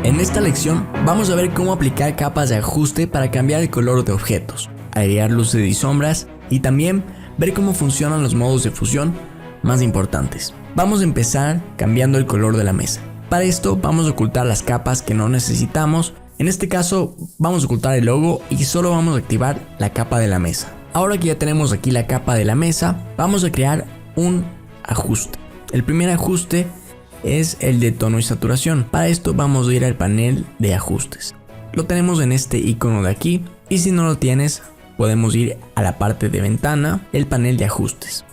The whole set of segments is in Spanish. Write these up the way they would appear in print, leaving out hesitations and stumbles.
En esta lección vamos a ver cómo aplicar capas de ajuste para cambiar el color de objetos, agregar luces y sombras y también ver cómo funcionan los modos de fusión más importantes. Vamos a empezar cambiando el color de la mesa. Para esto vamos a ocultar las capas que no necesitamos. En este caso vamos a ocultar el logo y solo vamos a activar la capa de la mesa. Ahora que ya tenemos aquí la capa de la mesa, vamos a crear un ajuste. El primer ajuste es el de tono y saturación. Para esto vamos a ir al panel de ajustes. Lo tenemos en este icono de aquí y si no lo tienes podemos ir a la parte de ventana, el panel de ajustes.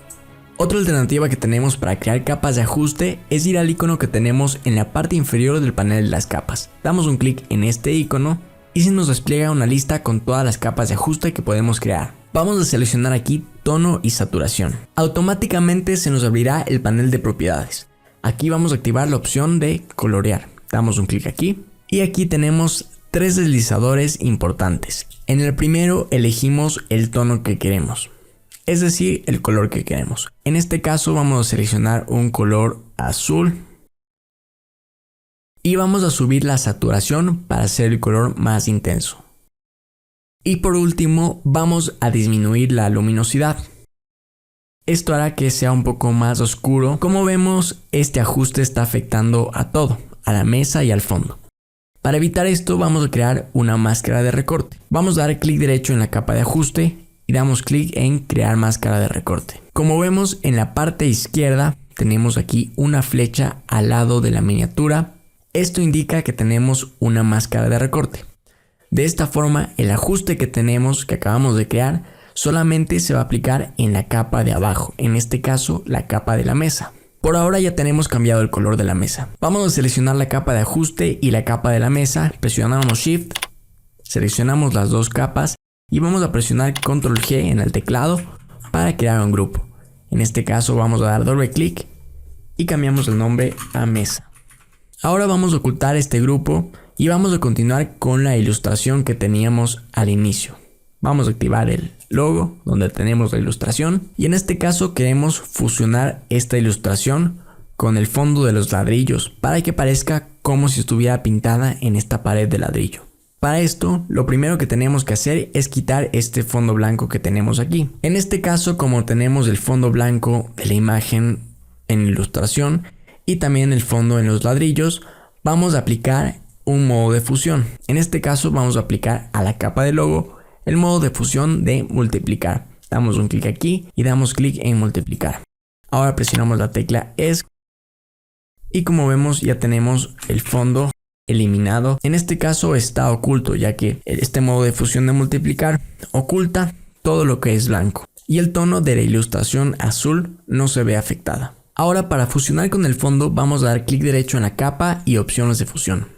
Otra alternativa que tenemos para crear capas de ajuste es ir al icono que tenemos en la parte inferior del panel de las capas. Damos un clic en este icono y se nos despliega una lista con todas las capas de ajuste que podemos crear. Vamos a seleccionar aquí tono y saturación. Automáticamente se nos abrirá el panel de propiedades. Aquí vamos a activar la opción de colorear. Damos un clic aquí y aquí tenemos tres deslizadores importantes. En el primero elegimos el tono que queremos, es decir, el color que queremos. En este caso vamos a seleccionar un color azul y vamos a subir la saturación para hacer el color más intenso. Y por último vamos a disminuir la luminosidad. Esto hará que sea un poco más oscuro. Como vemos, este ajuste está afectando a todo, a la mesa y al fondo. Para evitar esto vamos a crear una máscara de recorte. Vamos a dar clic derecho en la capa de ajuste y damos clic en crear máscara de recorte. Como vemos en la parte izquierda tenemos aquí una flecha al lado de la miniatura. Esto indica que tenemos una máscara de recorte. De esta forma el ajuste que acabamos de crear solamente se va a aplicar en la capa de abajo, en este caso la capa de la mesa. Por ahora ya tenemos cambiado el color de la mesa. Vamos a seleccionar la capa de ajuste y la capa de la mesa, presionamos Shift, seleccionamos las dos capas y vamos a presionar Control G en el teclado para crear un grupo. En este caso vamos a dar doble clic y cambiamos el nombre a mesa. Ahora vamos a ocultar este grupo y vamos a continuar con la ilustración que teníamos al inicio. Vamos a activar el logo donde tenemos la ilustración y en este caso queremos fusionar esta ilustración con el fondo de los ladrillos para que parezca como si estuviera pintada en esta pared de ladrillo. Para esto lo primero que tenemos que hacer es quitar este fondo blanco que tenemos aquí. En este caso, como tenemos el fondo blanco de la imagen en ilustración y también el fondo en los ladrillos, vamos a aplicar un modo de fusión. En este caso vamos a aplicar a la capa de logo el modo de fusión de multiplicar. Damos un clic aquí y damos clic en multiplicar. Ahora presionamos la tecla ESC y como vemos ya tenemos el fondo eliminado. En este caso está oculto, ya que este modo de fusión de multiplicar oculta todo lo que es blanco y el tono de la ilustración azul no se ve afectada. Ahora para fusionar con el fondo vamos a dar clic derecho en la capa y opciones de fusión.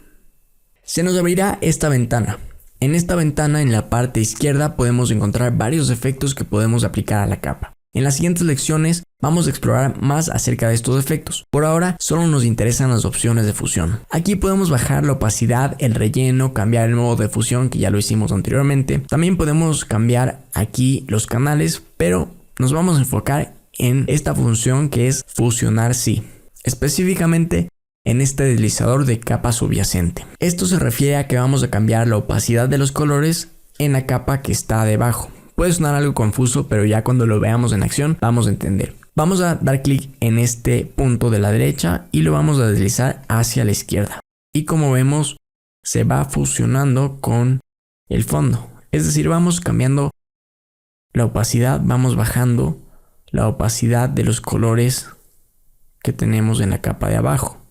Se nos abrirá esta ventana. En esta ventana en la parte izquierda podemos encontrar varios efectos que podemos aplicar a la capa. En las siguientes lecciones vamos a explorar más acerca de estos efectos. Por ahora solo nos interesan las opciones de fusión. Aquí podemos bajar la opacidad, el relleno, cambiar el modo de fusión que ya lo hicimos anteriormente. También podemos cambiar aquí los canales, pero nos vamos a enfocar en esta función que es fusionar sí. Específicamente en este deslizador de capa subyacente. Esto se refiere a que vamos a cambiar la opacidad de los colores en la capa que está debajo. Puede sonar algo confuso, pero ya cuando lo veamos en acción vamos a entender. Vamos a dar clic en este punto de la derecha y lo vamos a deslizar hacia la izquierda. Y como vemos se va fusionando con el fondo. Es decir, vamos cambiando la opacidad, vamos bajando la opacidad de los colores que tenemos en la capa de abajo.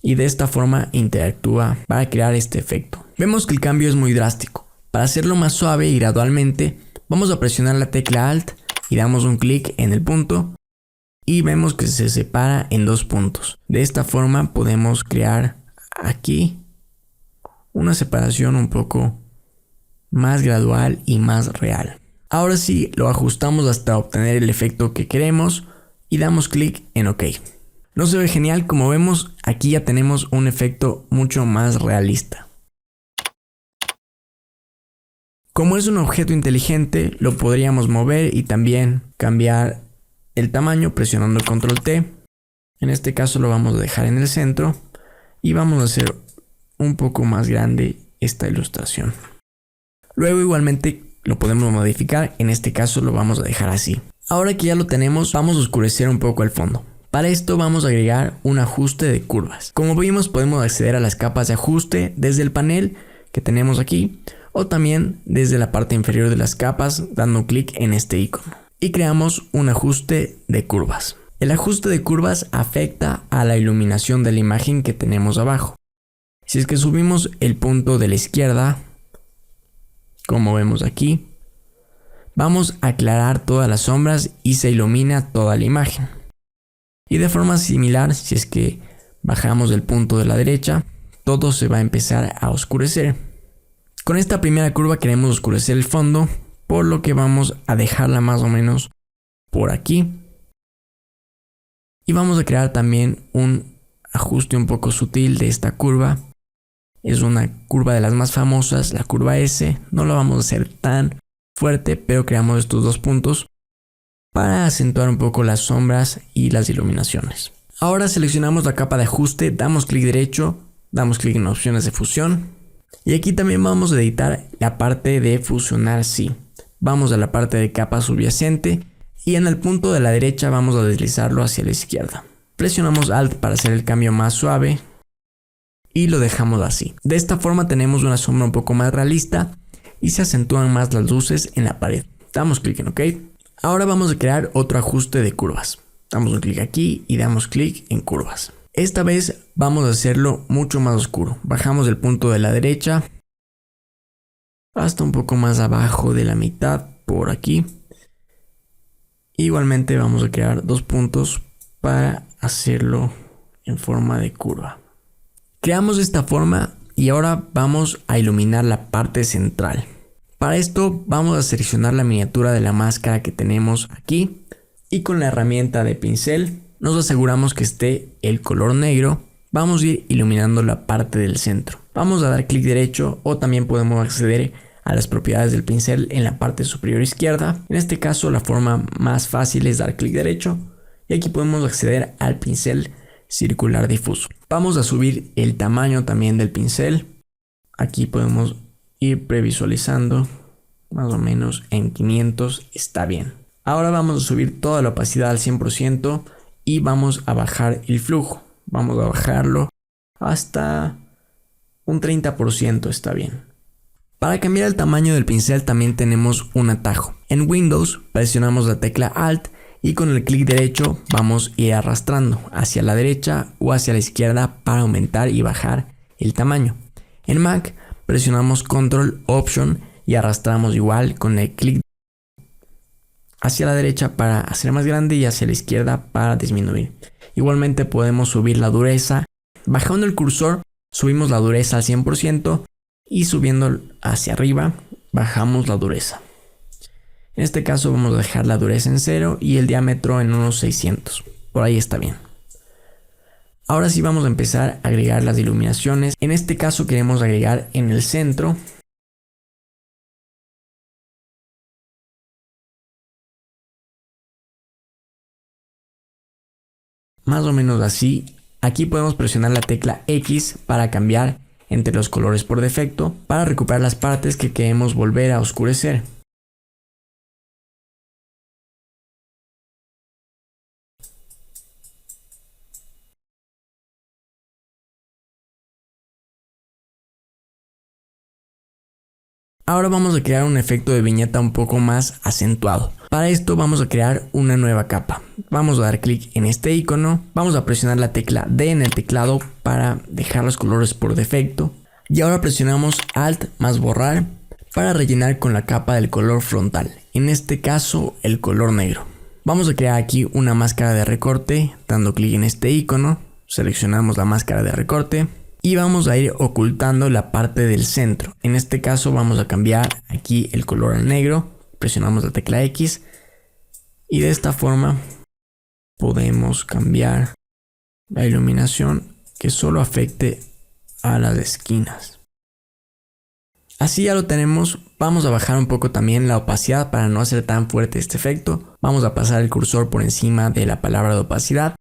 Y de esta forma interactúa para crear este efecto. Vemos que el cambio es muy drástico. Para hacerlo más suave y gradualmente, vamos a presionar la tecla Alt y damos un clic en el punto y vemos que se separa en dos puntos. De esta forma podemos crear aquí una separación un poco más gradual y más real. Ahora sí, lo ajustamos hasta obtener el efecto que queremos y damos clic en OK. ¿No se ve genial? Como vemos, aquí ya tenemos un efecto mucho más realista. Como es un objeto inteligente, lo podríamos mover y también cambiar el tamaño presionando Control T. En este caso lo vamos a dejar en el centro y vamos a hacer un poco más grande esta ilustración. Luego igualmente lo podemos modificar, en este caso lo vamos a dejar así. Ahora que ya lo tenemos, vamos a oscurecer un poco el fondo. Para esto vamos a agregar un ajuste de curvas. Como vimos, podemos acceder a las capas de ajuste desde el panel que tenemos aquí, o también desde la parte inferior de las capas dando clic en este icono. Y creamos un ajuste de curvas. El ajuste de curvas afecta a la iluminación de la imagen que tenemos abajo. Si es que subimos el punto de la izquierda, como vemos aquí, vamos a aclarar todas las sombras y se ilumina toda la imagen. Y de forma similar, si es que bajamos el punto de la derecha, todo se va a empezar a oscurecer. Con esta primera curva queremos oscurecer el fondo, por lo que vamos a dejarla más o menos por aquí. Y vamos a crear también un ajuste un poco sutil de esta curva. Es una curva de las más famosas, la curva S. No la vamos a hacer tan fuerte, pero creamos estos dos puntos para acentuar un poco las sombras y las iluminaciones. Ahora seleccionamos la capa de ajuste, damos clic derecho, damos clic en opciones de fusión. Y aquí también vamos a editar la parte de fusionar sí. Vamos a la parte de capa subyacente y en el punto de la derecha vamos a deslizarlo hacia la izquierda. Presionamos Alt para hacer el cambio más suave y lo dejamos así. De esta forma tenemos una sombra un poco más realista y se acentúan más las luces en la pared. Damos clic en OK. Ahora vamos a crear otro ajuste de curvas. Damos un clic aquí y damos clic en curvas. Esta vez vamos a hacerlo mucho más oscuro. Bajamos el punto de la derecha hasta un poco más abajo de la mitad, por aquí. Igualmente vamos a crear dos puntos para hacerlo en forma de curva. Creamos esta forma y ahora vamos a iluminar la parte central. Para esto vamos a seleccionar la miniatura de la máscara que tenemos aquí y con la herramienta de pincel nos aseguramos que esté el color negro. Vamos a ir iluminando la parte del centro. Vamos a dar clic derecho o también podemos acceder a las propiedades del pincel en la parte superior izquierda. En este caso la forma más fácil es dar clic derecho y aquí podemos acceder al pincel circular difuso. Vamos a subir el tamaño también del pincel. Aquí podemos ir previsualizando más o menos en 500 está bien. Ahora vamos a subir toda la opacidad al 100% y vamos a bajar el flujo. Vamos a bajarlo hasta un 30% está bien. Para cambiar el tamaño del pincel también tenemos un atajo. En Windows presionamos la tecla Alt y con el clic derecho vamos a ir arrastrando hacia la derecha o hacia la izquierda para aumentar y bajar el tamaño. En Mac presionamos Control Option y arrastramos igual con el clic hacia la derecha para hacer más grande y hacia la izquierda para disminuir. Igualmente podemos subir la dureza. Bajando el cursor subimos la dureza al 100% y subiendo hacia arriba bajamos la dureza. En este caso vamos a dejar la dureza en 0 y el diámetro en unos 600. Por ahí está bien. Ahora sí vamos a empezar a agregar las iluminaciones. En este caso queremos agregar en el centro. Más o menos así. Aquí podemos presionar la tecla X para cambiar entre los colores por defecto para recuperar las partes que queremos volver a oscurecer. Ahora vamos a crear un efecto de viñeta un poco más acentuado. Para esto vamos a crear una nueva capa. Vamos a dar clic en este icono. Vamos a presionar la tecla D en el teclado para dejar los colores por defecto. Y ahora presionamos Alt más borrar para rellenar con la capa del color frontal. En este caso el color negro. Vamos a crear aquí una máscara de recorte. Dando clic en este icono. Seleccionamos la máscara de recorte. Y vamos a ir ocultando la parte del centro. En este caso vamos a cambiar aquí el color al negro. Presionamos la tecla X. Y de esta forma podemos cambiar la iluminación que solo afecte a las esquinas. Así ya lo tenemos. Vamos a bajar un poco también la opacidad para no hacer tan fuerte este efecto. Vamos a pasar el cursor por encima de la palabra de opacidad.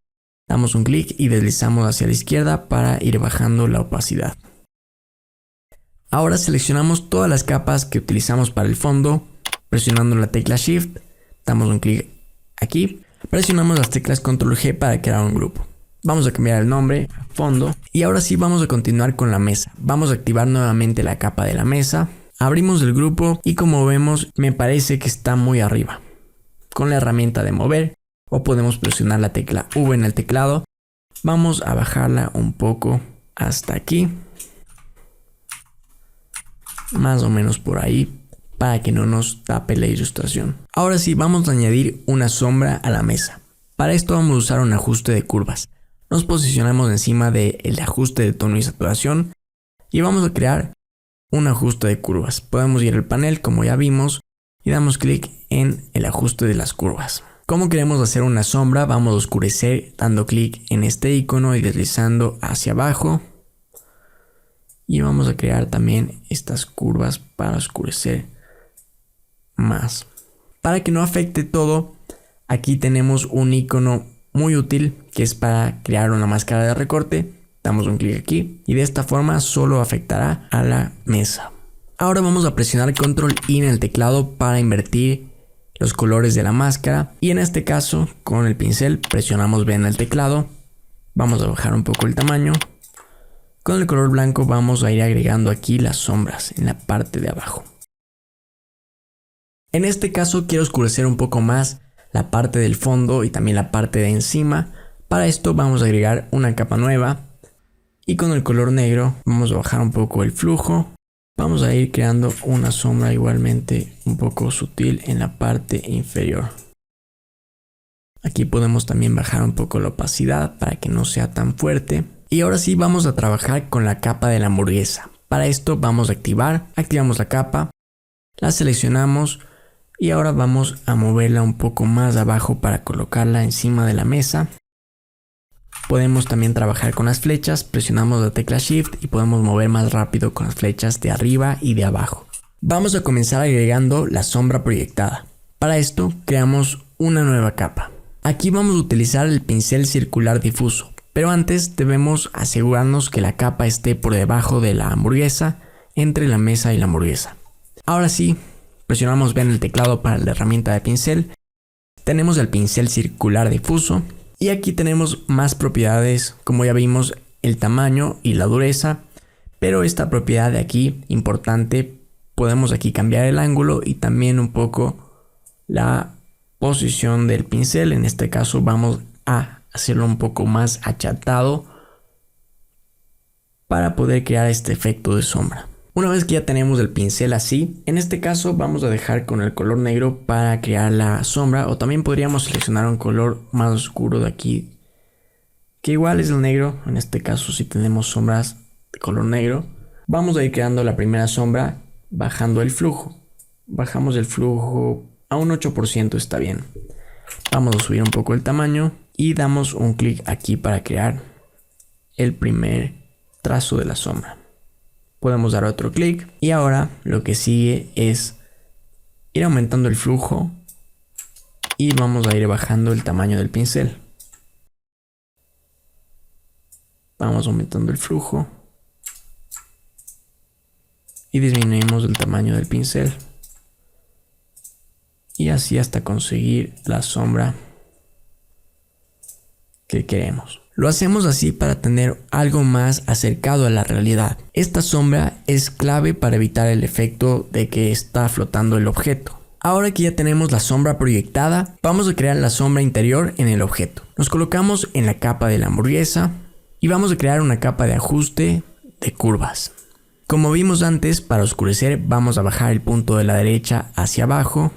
Damos un clic y deslizamos hacia la izquierda para ir bajando la opacidad. Ahora seleccionamos todas las capas que utilizamos para el fondo, presionando la tecla Shift, damos un clic aquí, presionamos las teclas Control G para crear un grupo. Vamos a cambiar el nombre a fondo y ahora sí vamos a continuar con la mesa. Vamos a activar nuevamente la capa de la mesa, abrimos el grupo y como vemos me parece que está muy arriba. Con la herramienta de mover o podemos presionar la tecla V en el teclado, vamos a bajarla un poco hasta aquí, más o menos por ahí, para que no nos tape la ilustración. Ahora sí vamos a añadir una sombra a la mesa. Para esto vamos a usar un ajuste de curvas. Nos posicionamos encima del ajuste de tono y saturación y vamos a crear un ajuste de curvas. Podemos ir al panel como ya vimos y damos clic en el ajuste de las curvas. Como queremos hacer una sombra, vamos a oscurecer dando clic en este icono y deslizando hacia abajo. Y vamos a crear también estas curvas para oscurecer más. Para que no afecte todo, aquí tenemos un icono muy útil que es para crear una máscara de recorte. Damos un clic aquí y de esta forma solo afectará a la mesa. Ahora vamos a presionar Control I en el teclado para invertir los colores de la máscara y en este caso con el pincel presionamos B en el teclado. Vamos a bajar un poco el tamaño. Con el color blanco vamos a ir agregando aquí las sombras en la parte de abajo. En este caso quiero oscurecer un poco más la parte del fondo y también la parte de encima. Para esto vamos a agregar una capa nueva y con el color negro vamos a bajar un poco el flujo. Vamos a ir creando una sombra igualmente un poco sutil en la parte inferior. Aquí podemos también bajar un poco la opacidad para que no sea tan fuerte. Y ahora sí vamos a trabajar con la capa de la hamburguesa. Para esto vamos a activamos la capa, la seleccionamos y ahora vamos a moverla un poco más abajo para colocarla encima de la mesa. Podemos también trabajar con las flechas, presionamos la tecla Shift y podemos mover más rápido con las flechas de arriba y de abajo. Vamos a comenzar agregando la sombra proyectada. Para esto creamos una nueva capa. Aquí vamos a utilizar el pincel circular difuso. Pero antes debemos asegurarnos que la capa esté por debajo de la hamburguesa, entre la mesa y la hamburguesa. Ahora sí, presionamos B en el teclado para la herramienta de pincel. Tenemos el pincel circular difuso y aquí tenemos más propiedades, como ya vimos, el tamaño y la dureza. Pero esta propiedad de aquí, importante, podemos aquí cambiar el ángulo y también un poco la posición del pincel. En este caso vamos a hacerlo un poco más achatado para poder crear este efecto de sombra. Una vez que ya tenemos el pincel así, en este caso vamos a dejar con el color negro para crear la sombra, o también podríamos seleccionar un color más oscuro de aquí que igual es el negro. En este caso si tenemos sombras de color negro, vamos a ir creando la primera sombra bajando el flujo. Bajamos el flujo a un 8%, está bien. Vamos a subir un poco el tamaño y damos un clic aquí para crear el primer trazo de la sombra. Podemos dar otro clic y ahora lo que sigue es ir aumentando el flujo y vamos a ir bajando el tamaño del pincel. Vamos aumentando el flujo y disminuimos el tamaño del pincel y así hasta conseguir la sombra que queremos. Lo hacemos así para tener algo más acercado a la realidad. Esta sombra es clave para evitar el efecto de que está flotando el objeto. Ahora que ya tenemos la sombra proyectada, vamos a crear la sombra interior en el objeto. Nos colocamos en la capa de la hamburguesa y vamos a crear una capa de ajuste de curvas. Como vimos antes, para oscurecer vamos a bajar el punto de la derecha hacia abajo.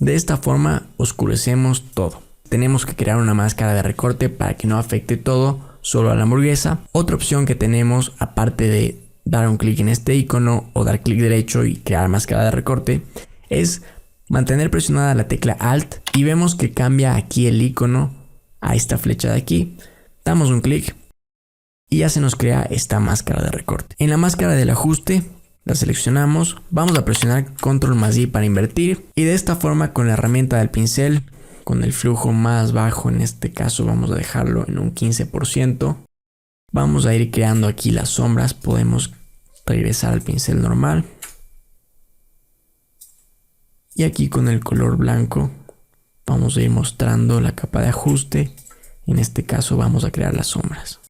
De esta forma oscurecemos todo. Tenemos que crear una máscara de recorte para que no afecte todo, solo a la hamburguesa. Otra opción que tenemos, aparte de dar un clic en este icono o dar clic derecho y crear máscara de recorte, es mantener presionada la tecla Alt y vemos que cambia aquí el icono a esta flecha de aquí. Damos un clic y ya se nos crea esta máscara de recorte. En la máscara del ajuste la seleccionamos, vamos a presionar Control más I para invertir y de esta forma con la herramienta del pincel, con el flujo más bajo, en este caso vamos a dejarlo en un 15%. Vamos a ir creando aquí las sombras, podemos regresar al pincel normal. Y aquí con el color blanco vamos a ir mostrando la capa de ajuste. En este caso vamos a crear las sombras.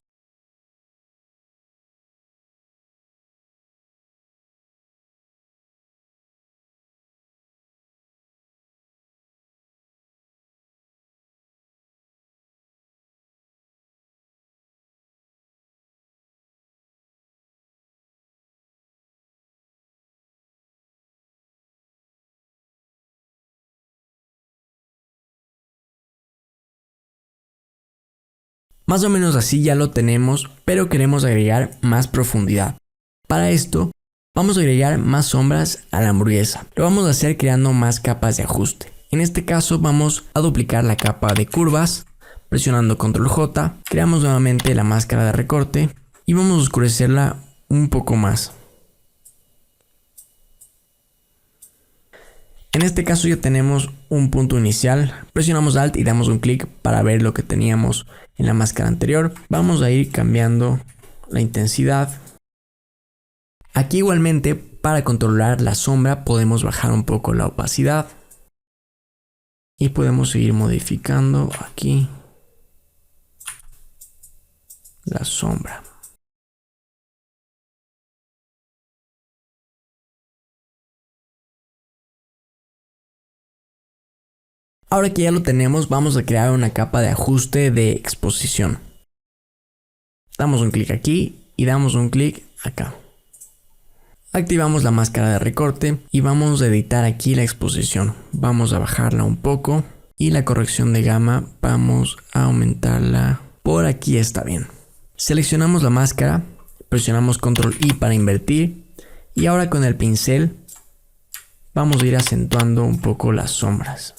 Más o menos así ya lo tenemos, pero queremos agregar más profundidad. Para esto, vamos a agregar más sombras a la hamburguesa. Lo vamos a hacer creando más capas de ajuste. En este caso vamos a duplicar la capa de curvas, presionando Control J, creamos nuevamente la máscara de recorte y vamos a oscurecerla un poco más. En este caso ya tenemos un punto inicial, presionamos Alt y damos un clic para ver lo que teníamos en la máscara anterior. Vamos a ir cambiando la intensidad. Aquí igualmente para controlar la sombra podemos bajar un poco la opacidad. Y podemos seguir modificando aquí la sombra. Ahora que ya lo tenemos, vamos a crear una capa de ajuste de exposición. Damos un clic aquí y damos un clic acá. Activamos la máscara de recorte y vamos a editar aquí la exposición. Vamos a bajarla un poco y la corrección de gama vamos a aumentarla. Por aquí está bien. Seleccionamos la máscara, presionamos Control I para invertir y ahora con el pincel vamos a ir acentuando un poco las sombras.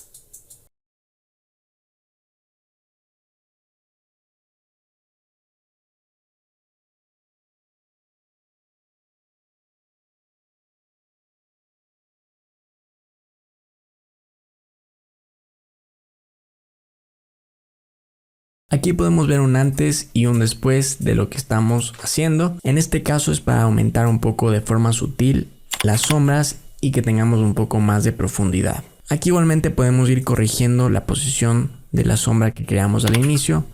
Aquí podemos ver un antes y un después de lo que estamos haciendo. En este caso es para aumentar un poco de forma sutil las sombras y que tengamos un poco más de profundidad. Aquí igualmente podemos ir corrigiendo la posición de la sombra que creamos al inicio.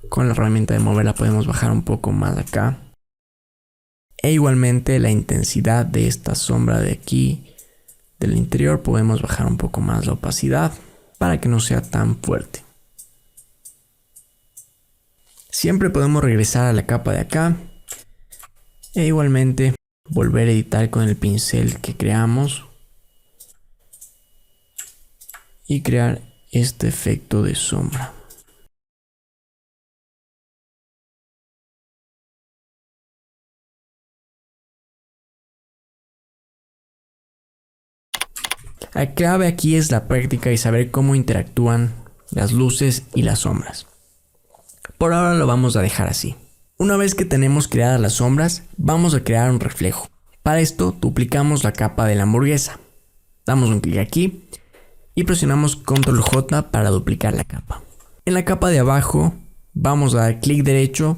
Con la herramienta de moverla podemos bajar un poco más acá. E igualmente la intensidad de esta sombra de aquí del interior podemos bajar un poco más la opacidad para que no sea tan fuerte. Siempre podemos regresar a la capa de acá e igualmente volver a editar con el pincel que creamos y crear este efecto de sombra. La clave aquí es la práctica y saber cómo interactúan las luces y las sombras. Por ahora lo vamos a dejar así. Una vez que tenemos creadas las sombras, vamos a crear un reflejo. Para esto duplicamos la capa de la hamburguesa. Damos un clic aquí y presionamos Control J para duplicar la capa. En la capa de abajo vamos a dar clic derecho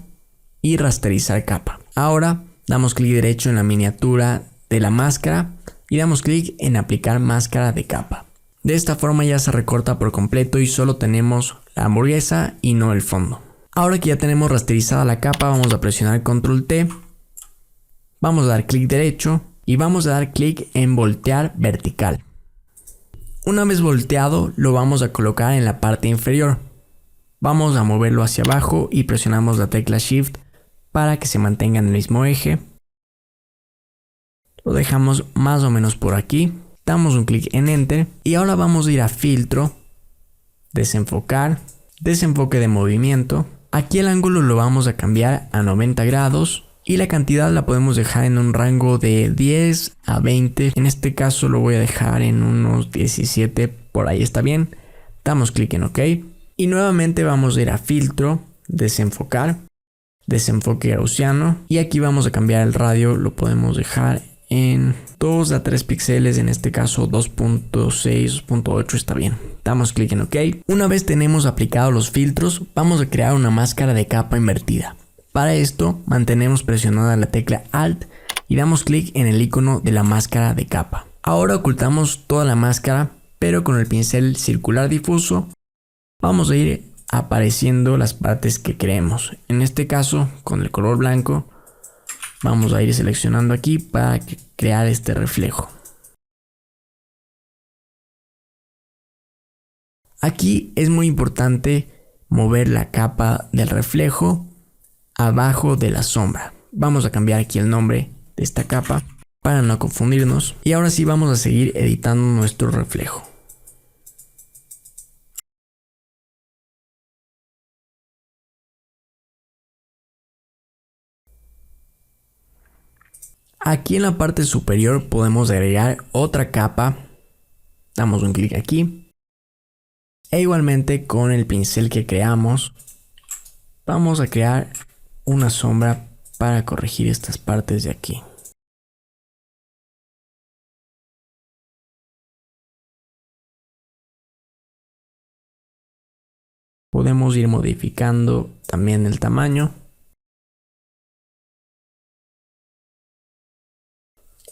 y rasterizar capa. Ahora damos clic derecho en la miniatura de la máscara y damos clic en aplicar máscara de capa. De esta forma ya se recorta por completo y solo tenemos la hamburguesa y no el fondo. Ahora que ya tenemos rasterizada la capa, vamos a presionar Control T, vamos a dar clic derecho y vamos a dar clic en voltear vertical. Una vez volteado, lo vamos a colocar en la parte inferior. Vamos a moverlo hacia abajo y presionamos la tecla Shift para que se mantenga en el mismo eje. Lo dejamos más o menos por aquí, damos un clic en Enter y ahora vamos a ir a Filtro, Desenfocar, Desenfoque de movimiento. Aquí el ángulo lo vamos a cambiar a 90 grados y la cantidad la podemos dejar en un rango de 10 a 20. En este caso lo voy a dejar en unos 17, por ahí está bien. Damos clic en OK y nuevamente vamos a ir a Filtro, Desenfocar, Desenfoque gaussiano y aquí vamos a cambiar el radio, lo podemos dejar en 2 a 3 píxeles, en este caso 2.6, 2.8 está bien. Damos clic en OK. Una vez tenemos aplicados los filtros, vamos a crear una máscara de capa invertida. Para esto mantenemos presionada la tecla Alt y damos clic en el icono de la máscara de capa. Ahora ocultamos toda la máscara, pero con el pincel circular difuso vamos a ir apareciendo las partes que queremos. En este caso, con el color blanco, vamos a ir seleccionando aquí para crear este reflejo. Aquí es muy importante mover la capa del reflejo abajo de la sombra. Vamos a cambiar aquí el nombre de esta capa para no confundirnos. Y ahora sí vamos a seguir editando nuestro reflejo. Aquí en la parte superior podemos agregar otra capa. Damos un clic aquí. E igualmente con el pincel que creamos, vamos a crear una sombra para corregir estas partes de aquí. Podemos ir modificando también el tamaño.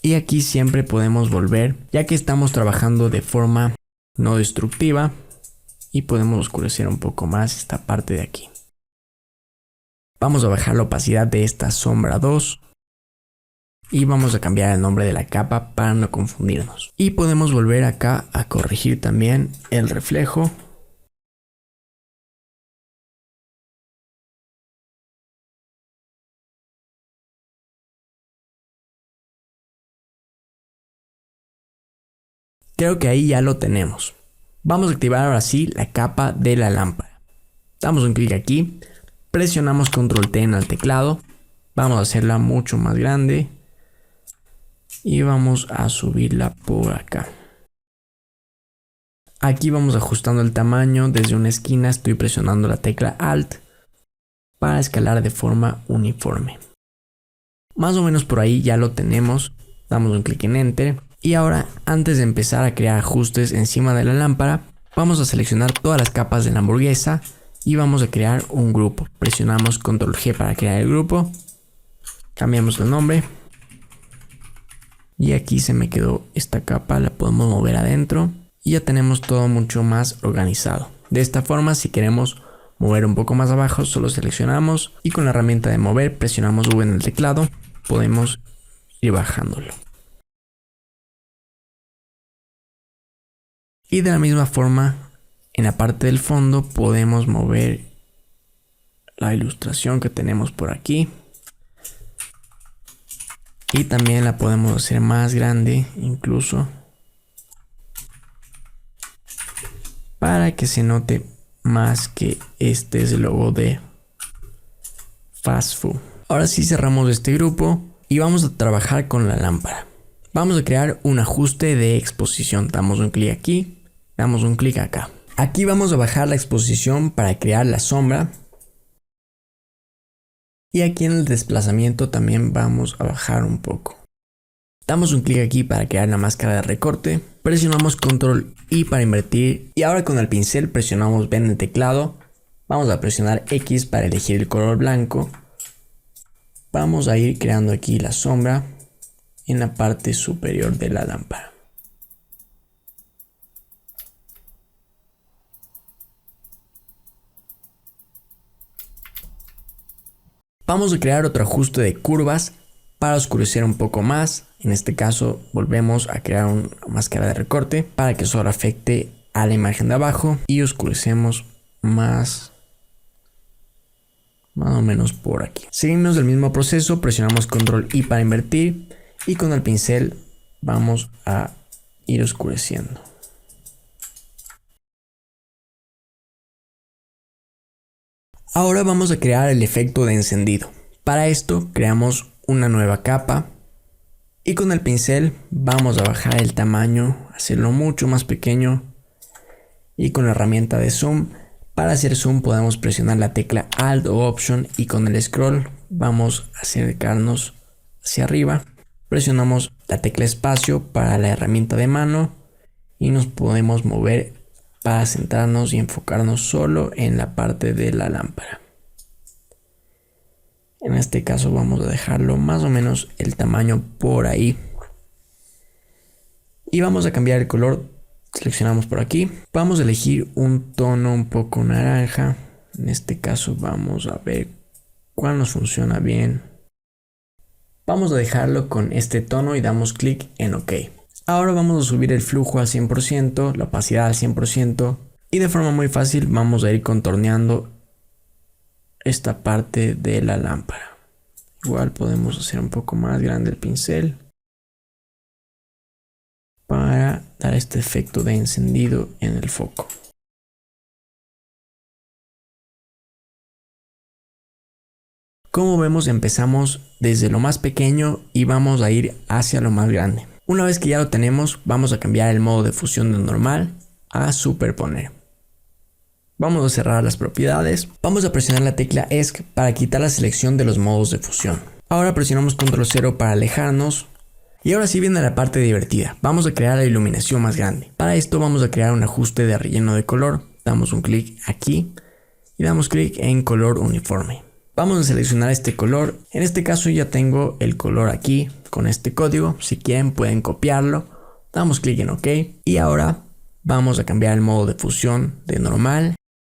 Y aquí siempre podemos volver, ya que estamos trabajando de forma no destructiva, y podemos oscurecer un poco más esta parte de aquí. Vamos a bajar la opacidad de esta sombra 2 y vamos a cambiar el nombre de la capa para no confundirnos. Y podemos volver acá a corregir también el reflejo. Creo que ahí ya lo tenemos. Vamos a activar ahora sí la capa de la lámpara. Damos un clic aquí, presionamos Control T en el teclado, vamos a hacerla mucho más grande y vamos a subirla por acá. Aquí vamos ajustando el tamaño. Desde una esquina estoy presionando la tecla Alt para escalar de forma uniforme. Más o menos por ahí ya lo tenemos. Damos un clic en Enter. Y ahora, antes de empezar a crear ajustes encima de la lámpara, vamos a seleccionar todas las capas de la hamburguesa y vamos a crear un grupo. Presionamos Control G para crear el grupo. Cambiamos el nombre. Y aquí se me quedó esta capa, la podemos mover adentro. Y ya tenemos todo mucho más organizado. De esta forma, si queremos mover un poco más abajo, solo seleccionamos y con la herramienta de mover presionamos V en el teclado. Podemos ir bajándolo. Y de la misma forma, en la parte del fondo podemos mover la ilustración que tenemos por aquí. Y también la podemos hacer más grande incluso, para que se note más que este es el logo de Fast Food. Ahora sí cerramos este grupo y vamos a trabajar con la lámpara. Vamos a crear un ajuste de exposición. Damos un clic aquí. Damos un clic acá. Aquí vamos a bajar la exposición para crear la sombra. Y aquí en el desplazamiento también vamos a bajar un poco. Damos un clic aquí para crear la máscara de recorte. Presionamos Control I para invertir. Y ahora con el pincel presionamos B en el teclado. Vamos a presionar X para elegir el color blanco. Vamos a ir creando aquí la sombra en la parte superior de la lámpara. Vamos a crear otro ajuste de curvas para oscurecer un poco más. En este caso volvemos a crear una máscara de recorte para que solo afecte a la imagen de abajo y oscurecemos más o menos por aquí. Seguimos el mismo proceso, presionamos Control I para invertir y con el pincel vamos a ir oscureciendo. Ahora vamos a crear el efecto de encendido. Para esto creamos una nueva capa y con el pincel vamos a bajar el tamaño, hacerlo mucho más pequeño y con la herramienta de zoom. Para hacer zoom podemos presionar la tecla Alt o Option y con el scroll vamos a acercarnos hacia arriba. Presionamos la tecla espacio para la herramienta de mano y nos podemos mover para centrarnos y enfocarnos solo en la parte de la lámpara. En este caso vamos a dejarlo más o menos el tamaño por ahí. Y vamos a cambiar el color. Seleccionamos por aquí. Vamos a elegir un tono un poco naranja. En este caso vamos a ver cuál nos funciona bien. Vamos a dejarlo con este tono y damos clic en OK. Ahora vamos a subir el flujo al 100%, la opacidad al 100% y de forma muy fácil vamos a ir contorneando esta parte de la lámpara. Igual podemos hacer un poco más grande el pincel para dar este efecto de encendido en el foco. Como vemos, empezamos desde lo más pequeño y vamos a ir hacia lo más grande. Una vez que ya lo tenemos, vamos a cambiar el modo de fusión de normal a superponer. Vamos a cerrar las propiedades. Vamos a presionar la tecla ESC para quitar la selección de los modos de fusión. Ahora presionamos control 0 para alejarnos. Y ahora sí viene la parte divertida. Vamos a crear la iluminación más grande. Para esto vamos a crear un ajuste de relleno de color. Damos un clic aquí y damos clic en color uniforme. Vamos a seleccionar este color. En este caso ya tengo el color aquí con este código. Si quieren pueden copiarlo. Damos clic en OK. Y ahora vamos a cambiar el modo de fusión de normal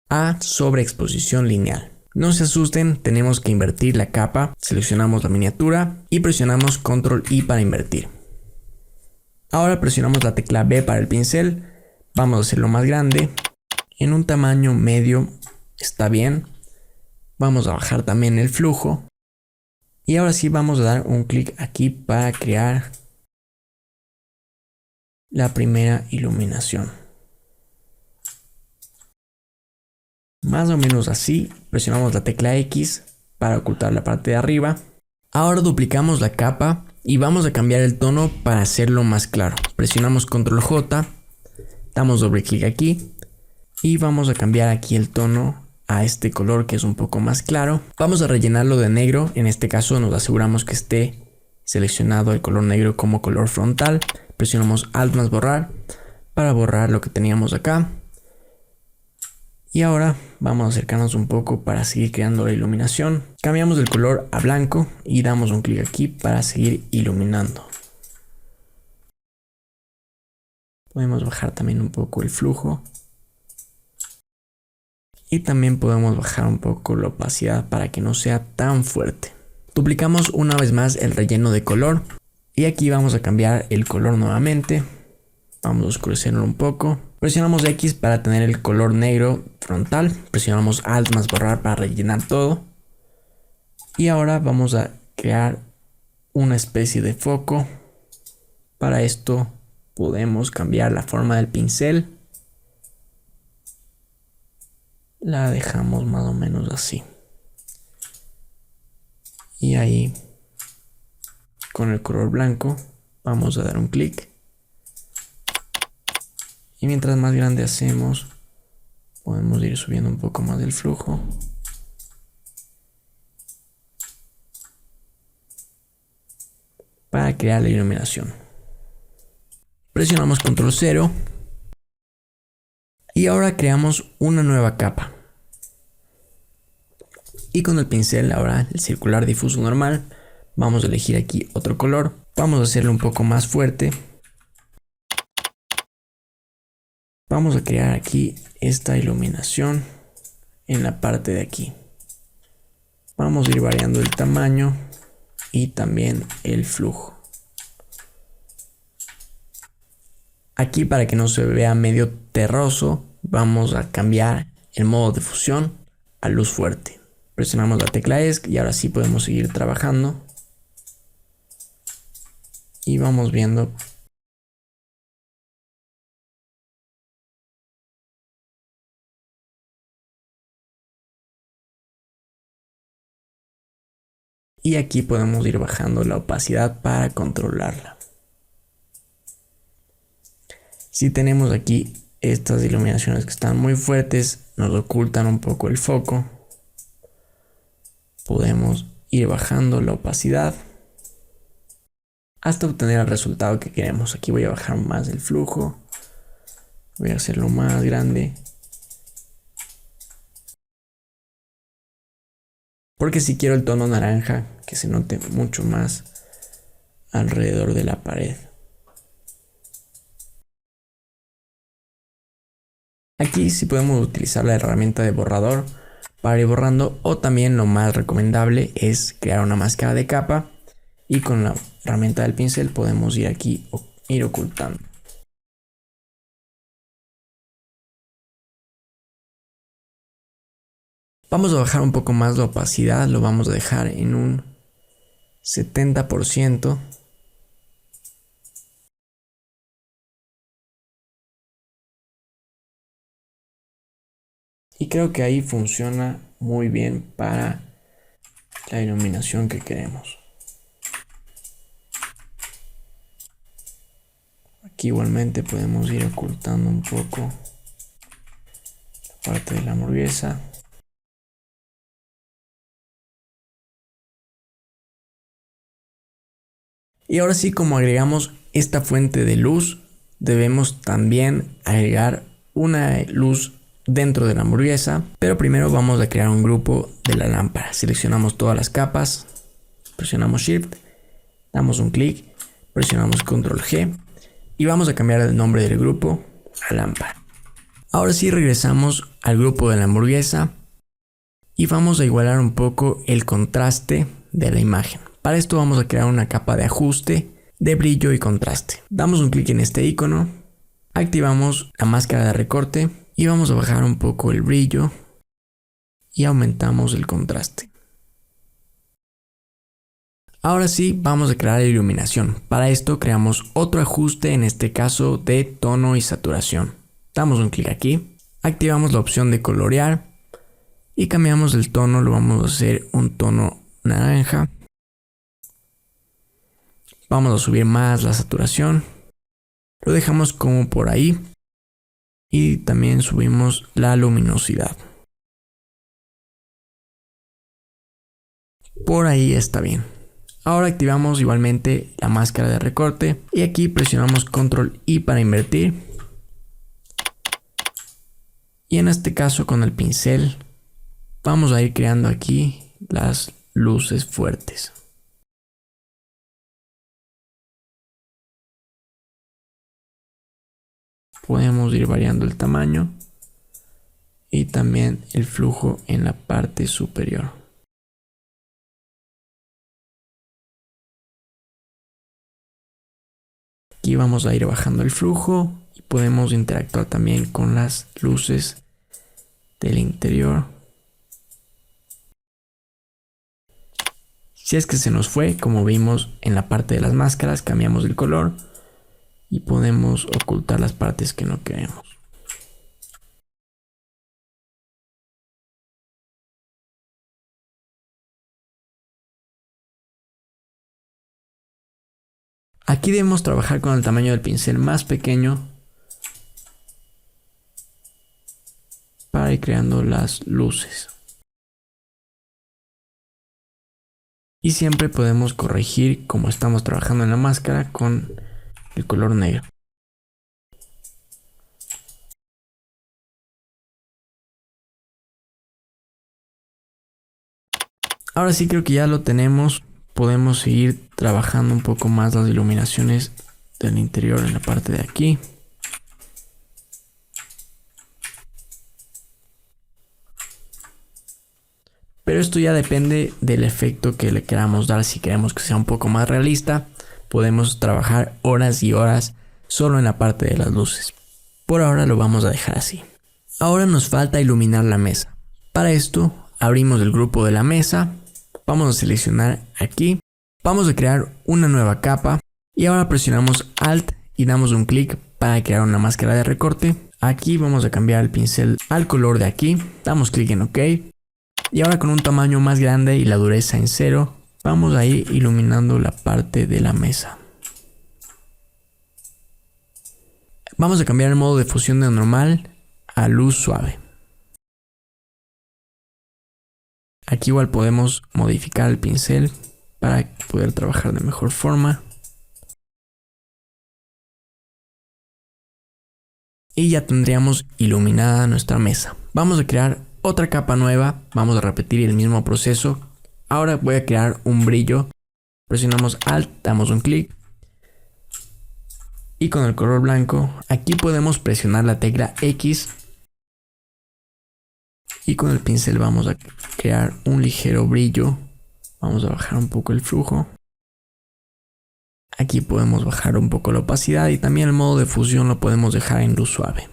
a sobreexposición lineal. No se asusten, tenemos que invertir la capa. Seleccionamos la miniatura y presionamos control I para invertir. Ahora presionamos la tecla B para el pincel. Vamos a hacerlo más grande. En un tamaño medio está bien. Vamos a bajar también el flujo. Y ahora sí vamos a dar un clic aquí para crear la primera iluminación. Más o menos así. Presionamos la tecla X para ocultar la parte de arriba. Ahora duplicamos la capa y vamos a cambiar el tono para hacerlo más claro. Presionamos control J. Damos doble clic aquí. Y vamos a cambiar aquí el tono a este color que es un poco más claro. Vamos a rellenarlo de negro. En este caso nos aseguramos que esté seleccionado el color negro como color frontal. Presionamos Alt más borrar para borrar lo que teníamos acá. Y ahora vamos a acercarnos un poco para seguir creando la iluminación. Cambiamos el color a blanco y damos un clic aquí para seguir iluminando. Podemos bajar también un poco el flujo. Y también podemos bajar un poco la opacidad para que no sea tan fuerte. Duplicamos una vez más el relleno de color. Y aquí vamos a cambiar el color nuevamente. Vamos a oscurecerlo un poco. Presionamos X para tener el color negro frontal. Presionamos Alt más borrar para rellenar todo. Y ahora vamos a crear una especie de foco. Para esto podemos cambiar la forma del pincel. La dejamos más o menos así. Y ahí, con el color blanco, vamos a dar un clic. Y mientras más grande hacemos, podemos ir subiendo un poco más del flujo. Para crear la iluminación. Presionamos control 0. Y ahora creamos una nueva capa. Y con el pincel, ahora el circular difuso normal, vamos a elegir aquí otro color. Vamos a hacerlo un poco más fuerte. Vamos a crear aquí esta iluminación en la parte de aquí. Vamos a ir variando el tamaño y también el flujo. Aquí, para que no se vea medio terroso, vamos a cambiar el modo de fusión a luz fuerte. Presionamos la tecla ESC y ahora sí podemos seguir trabajando. Y vamos viendo . Y aquí podemos ir bajando la opacidad para controlarla. Si tenemos aquí estas iluminaciones que están muy fuertes, nos ocultan un poco el foco. Podemos ir bajando la opacidad hasta obtener el resultado que queremos. Aquí voy a bajar más el flujo. Voy a hacerlo más grande. porque si quiero el tono naranja que se note mucho más alrededor de la pared. Aquí sí podemos utilizar la herramienta de borrador para ir borrando, o también lo más recomendable es crear una máscara de capa y con la herramienta del pincel podemos ir aquí ir ocultando. Vamos a bajar un poco más la opacidad, lo vamos a dejar en un 70%. Y creo que ahí funciona muy bien para la iluminación que queremos. Aquí igualmente podemos ir ocultando un poco la parte de la hamburguesa. Y ahora sí, como agregamos esta fuente de luz, debemos también agregar una luz dentro de la hamburguesa, pero primero vamos a crear un grupo de la lámpara. Seleccionamos todas las capas, presionamos Shift, damos un clic, presionamos Control G y vamos a cambiar el nombre del grupo a lámpara. Ahora sí regresamos al grupo de la hamburguesa y vamos a igualar un poco el contraste de la imagen. Para esto vamos a crear una capa de ajuste de brillo y contraste. Damos un clic en este icono, activamos la máscara de recorte y vamos a bajar un poco el brillo y aumentamos el contraste. Ahora sí vamos a crear la iluminación. Para esto creamos otro ajuste, en este caso de tono y saturación. Damos un clic aquí, activamos la opción de colorear y cambiamos el tono, lo vamos a hacer un tono naranja. Vamos a subir más la saturación, lo dejamos como por ahí y también subimos la luminosidad. Por ahí está bien. Ahora activamos igualmente la máscara de recorte y aquí presionamos Control I para invertir. Y en este caso con el pincel vamos a ir creando aquí las luces fuertes. Podemos ir variando el tamaño y también el flujo en la parte superior. Aquí vamos a ir bajando el flujo y podemos interactuar también con las luces del interior. Si es que se nos fue, como vimos en la parte de las máscaras, cambiamos el color y podemos ocultar las partes que no queremos. Aquí debemos trabajar con el tamaño del pincel más pequeño para ir creando las luces. Y siempre podemos corregir, como estamos trabajando en la máscara, con el color negro. Ahora sí creo que ya lo tenemos. Podemos seguir trabajando un poco más las iluminaciones del interior en la parte de aquí. Pero esto ya depende del efecto que le queramos dar. Si queremos que sea un poco más realista, podemos trabajar horas y horas solo en la parte de las luces. Por ahora lo vamos a dejar así. Ahora nos falta iluminar la mesa. Para esto abrimos el grupo de la mesa, vamos a seleccionar aquí, vamos a crear una nueva capa y ahora presionamos Alt y damos un clic para crear una máscara de recorte. Aquí vamos a cambiar el pincel al color de aquí, damos clic en OK y ahora con un tamaño más grande y la dureza en 0 vamos a ir iluminando la parte de la mesa. Vamos a cambiar el modo de fusión de normal a luz suave. Aquí igual podemos modificar el pincel para poder trabajar de mejor forma. Y ya tendríamos iluminada nuestra mesa. Vamos a crear Otra capa nueva, vamos a repetir el mismo proceso. Ahora voy a crear un brillo. Presionamos Alt, damos un clic. Y con el color blanco, aquí podemos presionar la tecla X. Y con el pincel vamos a crear un ligero brillo. Vamos a bajar un poco el flujo. Aquí podemos bajar un poco la opacidad y también el modo de fusión lo podemos dejar en luz suave.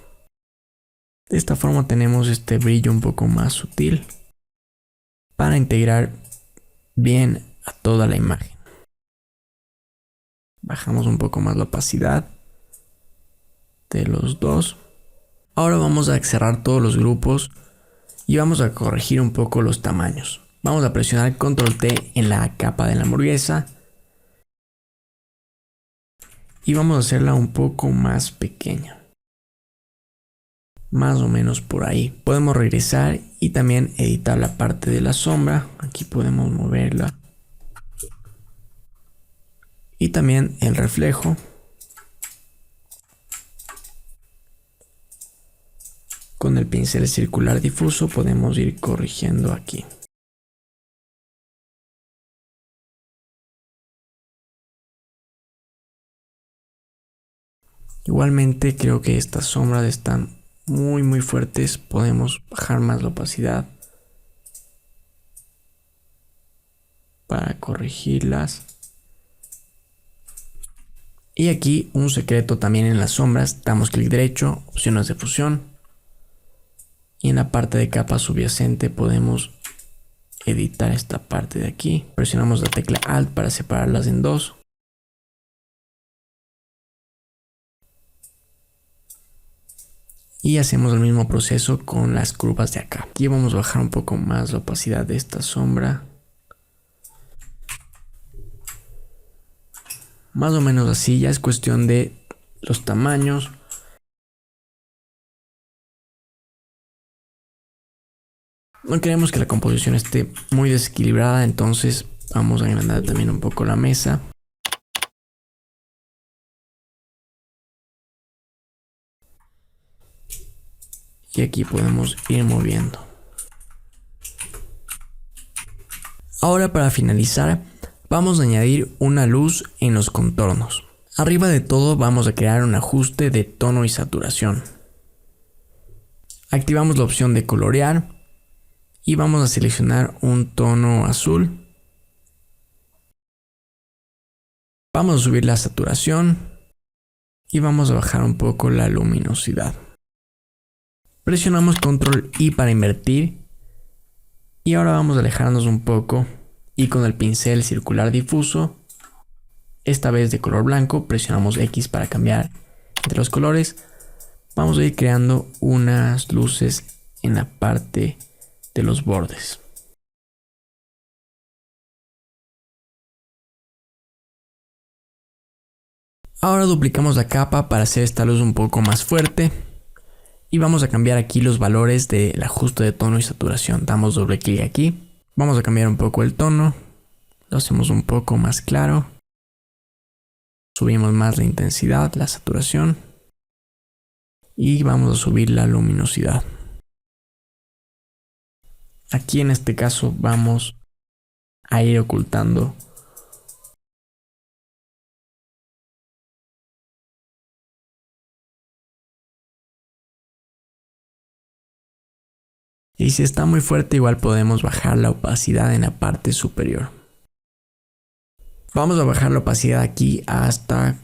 De esta forma tenemos este brillo un poco más sutil para integrar bien a toda la imagen. Bajamos un poco más la opacidad de los dos. Ahora vamos a cerrar todos los grupos y vamos a corregir un poco los tamaños. Vamos a presionar Control T en la capa de la hamburguesa y vamos a hacerla un poco más pequeña. Más o menos por ahí. Podemos regresar y también editar la parte de la sombra. Aquí podemos moverla. Y también el reflejo. Con el pincel circular difuso podemos ir corrigiendo aquí. Igualmente creo que estas sombras están muy fuertes. Podemos bajar más la opacidad para corregirlas. Y aquí un secreto también en las sombras. Damos clic derecho, opciones de fusión. Y en la parte de capa subyacente podemos editar esta parte de aquí. Presionamos la tecla Alt para separarlas en dos. Y hacemos el mismo proceso con las curvas de acá. Aquí vamos a bajar un poco más la opacidad de esta sombra. Más o menos así, ya es cuestión de los tamaños. No queremos que la composición esté muy desequilibrada, entonces vamos a agrandar también un poco la mesa. Y aquí podemos ir moviendo. Ahora para finalizar, vamos a añadir una luz en los contornos. Arriba de todo vamos a crear un ajuste de tono y saturación. Activamos la opción de colorear y vamos a seleccionar un tono azul. Vamos a subir la saturación y vamos a bajar un poco la luminosidad. Presionamos Control I para invertir y ahora vamos a alejarnos un poco y con el pincel circular difuso, esta vez de color blanco, presionamos X para cambiar entre los colores. Vamos a ir creando unas luces en la parte de los bordes. Ahora duplicamos la capa para hacer esta luz un poco más fuerte. Y vamos a cambiar aquí los valores del ajuste de tono y saturación. Damos doble clic aquí. Vamos a cambiar un poco el tono. Lo hacemos un poco más claro. Subimos más la intensidad, la saturación. Y vamos a subir la luminosidad. Aquí en este caso vamos a ir ocultando y si está muy fuerte igual podemos bajar la opacidad en la parte superior. Vamos a bajar la opacidad aquí hasta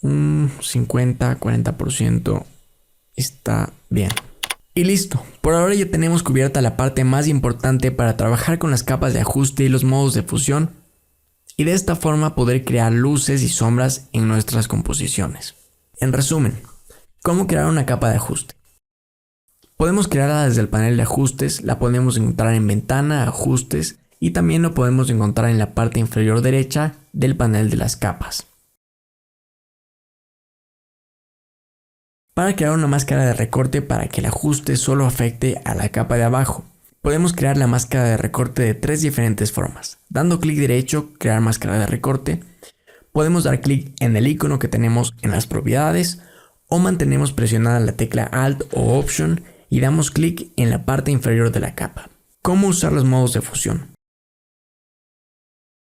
un 50-40%. Está bien. Y listo. Por ahora ya tenemos cubierta la parte más importante para trabajar con las capas de ajuste y los modos de fusión. Y de esta forma poder crear luces y sombras en nuestras composiciones. En resumen, ¿cómo crear una capa de ajuste? Podemos crearla desde el panel de ajustes, la podemos encontrar en ventana, ajustes y también lo podemos encontrar en la parte inferior derecha del panel de las capas. Para crear una máscara de recorte para que el ajuste solo afecte a la capa de abajo, podemos crear la máscara de recorte de tres diferentes formas. Dando clic derecho, crear máscara de recorte, podemos dar clic en el icono que tenemos en las propiedades o mantenemos presionada la tecla Alt o Option y damos clic en la parte inferior de la capa. ¿Cómo usar los modos de fusión?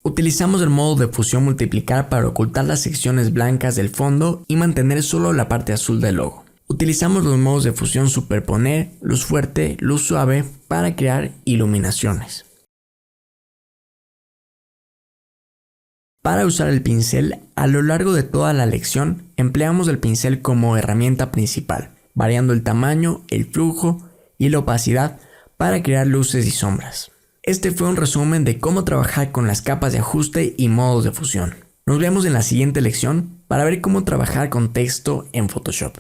Utilizamos el modo de fusión multiplicar para ocultar las secciones blancas del fondo y mantener solo la parte azul del logo. Utilizamos los modos de fusión superponer, luz fuerte, luz suave para crear iluminaciones. Para usar el pincel, a lo largo de toda la lección empleamos el pincel como herramienta principal, variando el tamaño, el flujo y la opacidad para crear luces y sombras. Este fue un resumen de cómo trabajar con las capas de ajuste y modos de fusión. Nos vemos en la siguiente lección para ver cómo trabajar con texto en Photoshop.